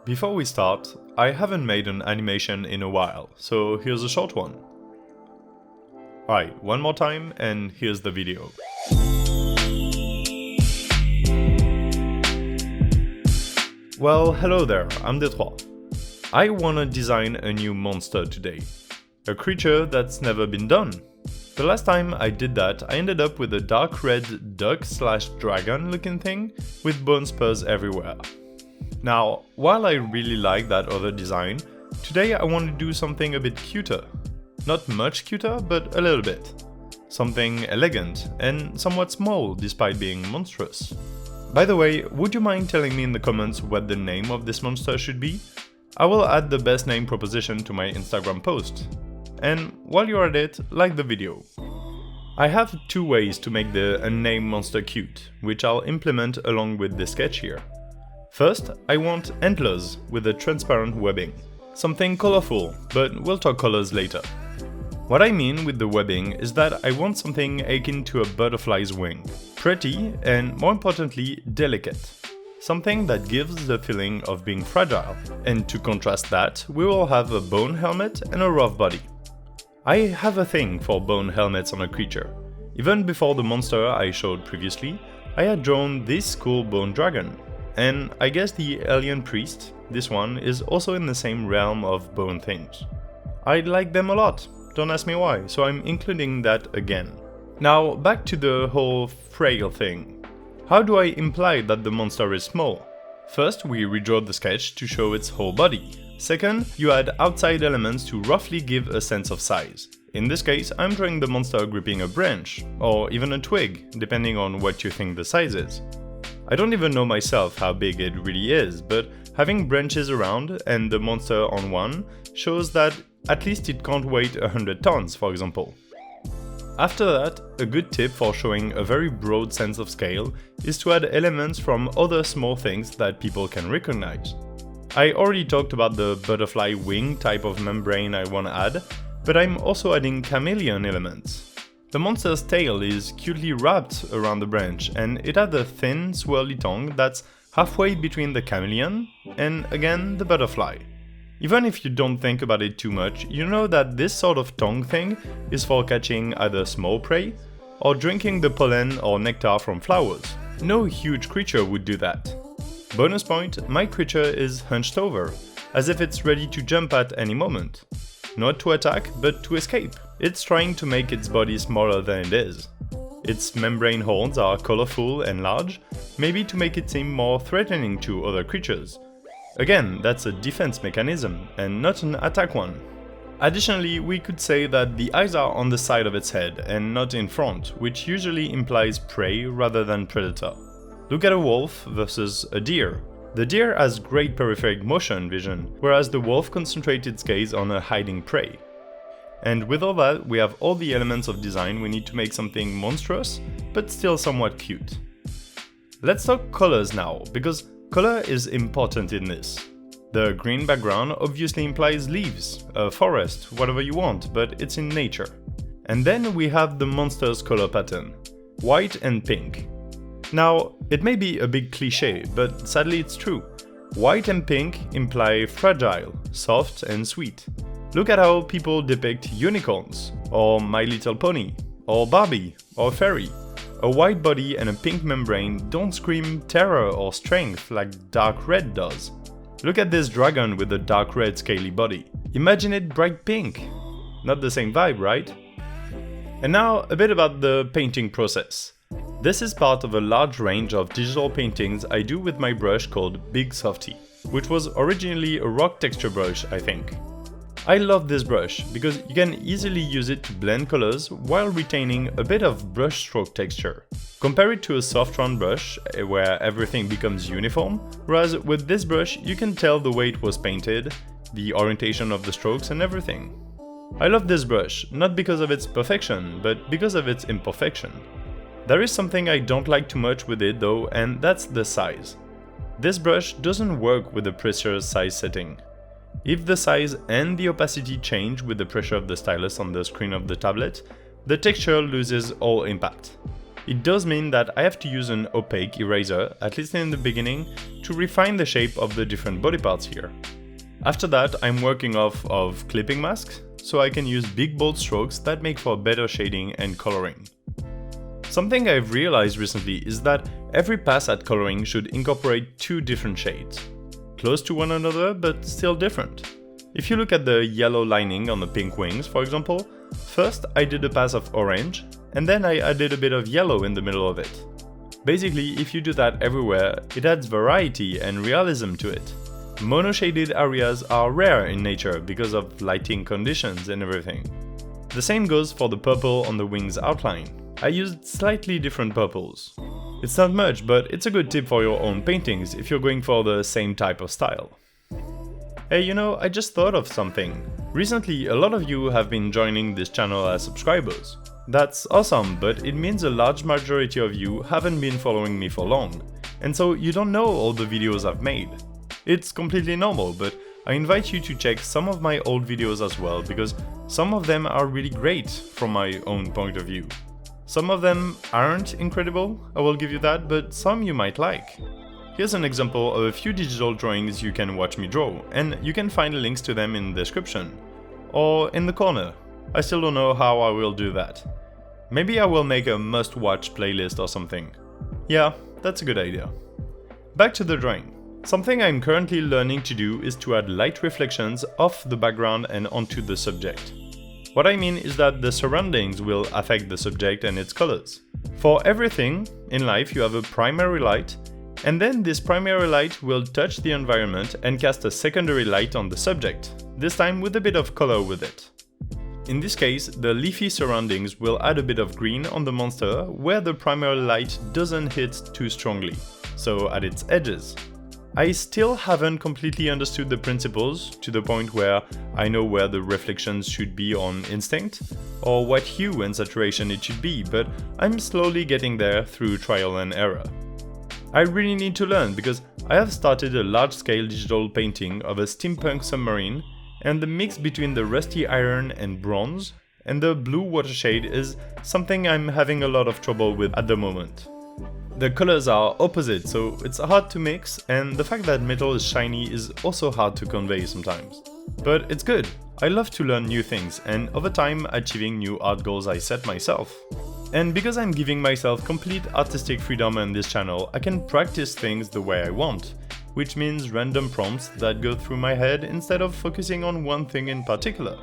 Before we start, I haven't made an animation in a while, so here's a short one. Alright, one more time and here's the video. Well, hello there, I'm Detroit. I wanna design a new monster today. A creature that's never been done. The last time I did that, I ended up with a dark red duck/dragon looking thing with bone spurs everywhere. Now, while I really like that other design, today I want to do something a bit cuter. Not much cuter, but a little bit. Something elegant and somewhat small despite being monstrous. By the way, would you mind telling me in the comments what the name of this monster should be? I will add the best name proposition to my Instagram post. And while you're at it, like the video. I have two ways to make the unnamed monster cute, which I'll implement along with this sketch here. First, I want antlers with a transparent webbing. Something colorful, but we'll talk colors later. What I mean with the webbing is that I want something akin to a butterfly's wing. Pretty and, more importantly, delicate. Something that gives the feeling of being fragile. And to contrast that, we will have a bone helmet and a rough body. I have a thing for bone helmets on a creature. Even before the monster I showed previously, I had drawn this cool bone dragon. And I guess the alien priest, this one, is also in the same realm of bone things. I like them a lot, don't ask me why, so I'm including that again. Now back to the whole frail thing. How do I imply that the monster is small? First, we redraw the sketch to show its whole body. Second, you add outside elements to roughly give a sense of size. In this case, I'm drawing the monster gripping a branch, or even a twig, depending on what you think the size is. I don't even know myself how big it really is, but having branches around and the monster on one shows that at least it can't weigh 100 tons, for example. After that, a good tip for showing a very broad sense of scale is to add elements from other small things that people can recognize. I already talked about the butterfly wing type of membrane I want to add, but I'm also adding chameleon elements. The monster's tail is cutely wrapped around the branch, and it has a thin, swirly tongue that's halfway between the chameleon and, again, the butterfly. Even if you don't think about it too much, you know that this sort of tongue thing is for catching either small prey or drinking the pollen or nectar from flowers. No huge creature would do that. Bonus point, my creature is hunched over, as if it's ready to jump at any moment. Not to attack, but to escape. It's trying to make its body smaller than it is. Its membrane horns are colorful and large, maybe to make it seem more threatening to other creatures. Again, that's a defense mechanism, and not an attack one. Additionally, we could say that the eyes are on the side of its head and not in front, which usually implies prey rather than predator. Look at a wolf versus a deer. The deer has great peripheric motion vision, whereas the wolf concentrates its gaze on a hiding prey. And with all that, we have all the elements of design we need to make something monstrous, but still somewhat cute. Let's talk colors now, because color is important in this. The green background obviously implies leaves, a forest, whatever you want, but it's in nature. And then we have the monster's color pattern, white and pink. Now, it may be a big cliché, but sadly it's true. White and pink imply fragile, soft and sweet. Look at how people depict unicorns, or My Little Pony, or Barbie, or Fairy. A white body and a pink membrane don't scream terror or strength like dark red does. Look at this dragon with a dark red scaly body. Imagine it bright pink. Not the same vibe, right? And now a bit about the painting process. This is part of a large range of digital paintings I do with my brush called Big Softy, which was originally a rock texture brush, I think. I love this brush because you can easily use it to blend colors while retaining a bit of brush stroke texture. Compare it to a soft round brush where everything becomes uniform, whereas with this brush you can tell the way it was painted, the orientation of the strokes and everything. I love this brush, not because of its perfection, but because of its imperfection. There is something I don't like too much with it though, and that's the size. This brush doesn't work with the pressure size setting. If the size and the opacity change with the pressure of the stylus on the screen of the tablet, the texture loses all impact. it does mean that I have to use an opaque eraser, at least in the beginning, to refine the shape of the different body parts here. After that, I'm working off of clipping masks, so I can use big bold strokes that make for better shading and coloring. Something I've realized recently is that every pass at coloring should incorporate 2 different shades. Close to one another, but still different. If you look at the yellow lining on the pink wings, for example, first I did a pass of orange, and then I added a bit of yellow in the middle of it. Basically, if you do that everywhere, it adds variety and realism to it. Mono-shaded areas are rare in nature because of lighting conditions and everything. The same goes for the purple on the wings outline. I used slightly different purples. It's not much, but it's a good tip for your own paintings if you're going for the same type of style. Hey, you know, I just thought of something. Recently, a lot of you have been joining this channel as subscribers. That's awesome, but it means a large majority of you haven't been following me for long, and so you don't know all the videos I've made. It's completely normal, but I invite you to check some of my old videos as well, because some of them are really great from my own point of view. Some of them aren't incredible, I will give you that, but some you might like. Here's an example of a few digital drawings you can watch me draw, and you can find links to them in the description. Or in the corner. I still don't know how I will do that. Maybe I will make a must-watch playlist or something. Yeah, that's a good idea. Back to the drawing. Something I'm currently learning to do is to add light reflections off the background and onto the subject. What I mean is that the surroundings will affect the subject and its colors. For everything in life you have a primary light, and then this primary light will touch the environment and cast a secondary light on the subject, this time with a bit of color with it. In this case, the leafy surroundings will add a bit of green on the monster where the primary light doesn't hit too strongly, so at its edges. I still haven't completely understood the principles to the point where I know where the reflections should be on instinct, or what hue and saturation it should be, but I'm slowly getting there through trial and error. I really need to learn because I have started a large-scale digital painting of a steampunk submarine, and the mix between the rusty iron and bronze and the blue water shade is something I'm having a lot of trouble with at the moment. The colors are opposite, so it's hard to mix, and the fact that metal is shiny is also hard to convey sometimes. But it's good. I love to learn new things, and over time achieving new art goals I set myself. And because I'm giving myself complete artistic freedom on this channel, I can practice things the way I want, which means random prompts that go through my head instead of focusing on one thing in particular.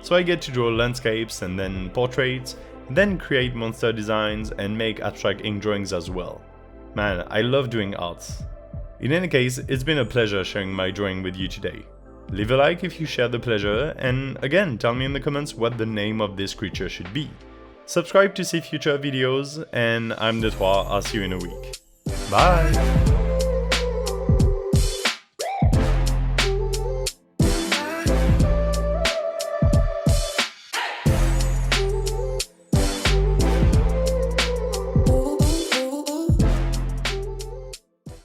So I get to draw landscapes and then portraits, then create monster designs and make abstract ink drawings as well. Man, I love doing arts. In any case, it's been a pleasure sharing my drawing with you today. Leave a like if you share the pleasure, and again, tell me in the comments what the name of this creature should be. Subscribe to see future videos, and I'm Detroit, I'll see you in a week. Bye!